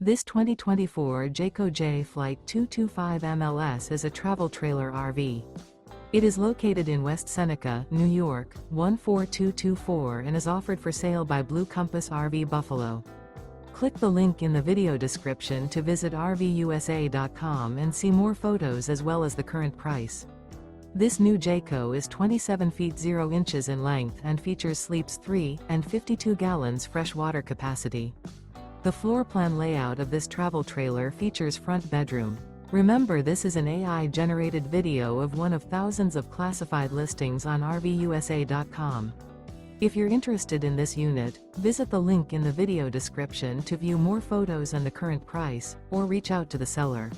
This 2024 Jayco Jay Flight 225 MLS is a travel trailer RV. It is located in West Seneca, New York, 14224 and is offered for sale by Blue Compass RV Buffalo. Click the link in the video description to visit RVUSA.com and see more photos as well as the current price. This new Jayco is 27 feet 0 inches in length and features sleeps 3 and 52 gallons fresh water capacity. The floor plan layout of this travel trailer features front bedroom. Remember, this is an AI-generated video of one of thousands of classified listings on RVUSA.com. If you're interested in this unit, visit the link in the video description to view more photos and the current price, or reach out to the seller.